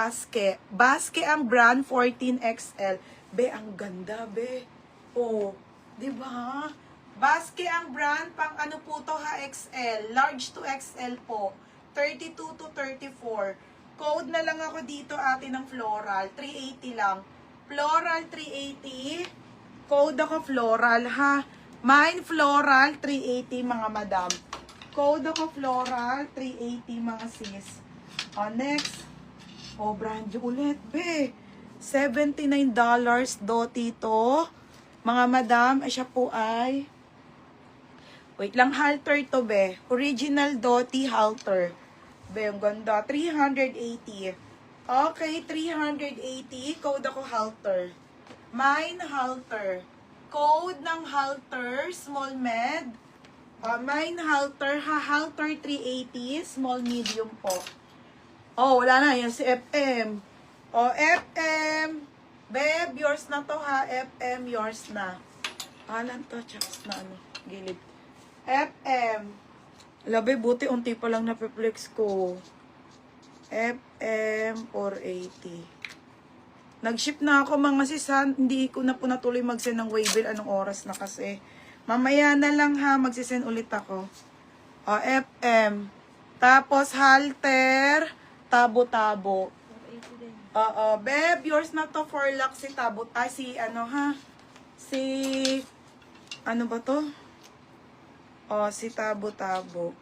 Basque. Basque ang brand, 14XL. Be, ang ganda, be. Oh, di ba? Basque ang brand, pang ano po to ha, XL. Large to XL po. 32 to 34. Code na lang ako dito ate ng floral. 380 lang. Floral 380. Code ako floral ha. Mine floral 380 mga madam. Code ako floral 380 mga sis. Next. Brand new ulit, be. $79 doti to. Mga madam, siya po ay wait lang, halter to, be. Original doti halter. Be, ang ganda. 380. Okay, 380. Code ako halter. Mine halter. Code ng halter, small med. Mine halter, halter 380, small medium po. Wala na. Yan si FM. FM. Beb, yours na to ha. FM, yours na. Alan to, checks na ano. Gilid. FM. Labi, buti unti pa lang napiplex ko. FM 480. Nag-ship na ako mga sisan. Hindi ko na po natuloy mag-send ng waybill. Anong oras na kasi. Mamaya na lang ha. Magsisend ulit ako. FM. Tapos halter. Tabo-tabo. Beb, yours na to for luck si tabo. Si ano ha. Si ano ba to? Si tabo-tabo.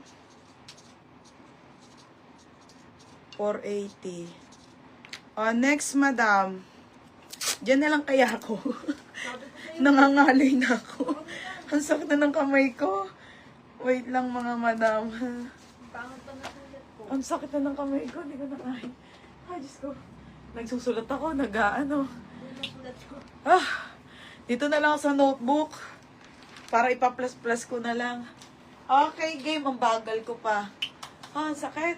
480. Next, madam. Diyan na lang kaya ako. Nangangalay na ako. Ang sakit na ng kamay ko. Wait lang, mga madam. Ang sakit na ng kamay ko. Hindi ko na kaya. Ay, Diyos ko. Nagsusulat ako. Nag-ano. Dito na lang sa notebook. Para ipa-plus-plus ko na lang. Okay, game. Ang bagal ko pa. Ang sakit.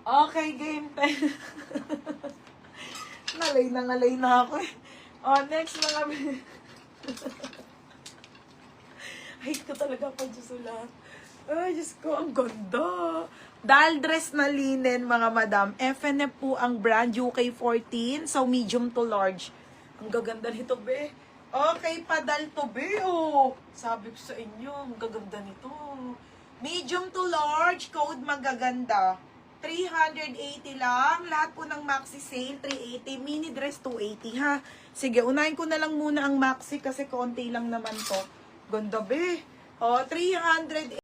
Okay, game. Ngalay na ako eh. Next mga hate ko talaga pagsusulat. Ay, Diyos ko, ang ganda. Dal dress na linen, mga madam. FNF po ang brand, UK14. So, medium to large. Ang gaganda nito, be. Okay, padal to, be. Sabi ko sa inyo, ang gaganda nito. Medium to large, code magaganda. 380 lang. Lahat po ng maxi sale, 380. Mini dress, 280, ha? Sige, unahin ko na lang muna ang maxi kasi konti lang naman to. Ganda, be. 380.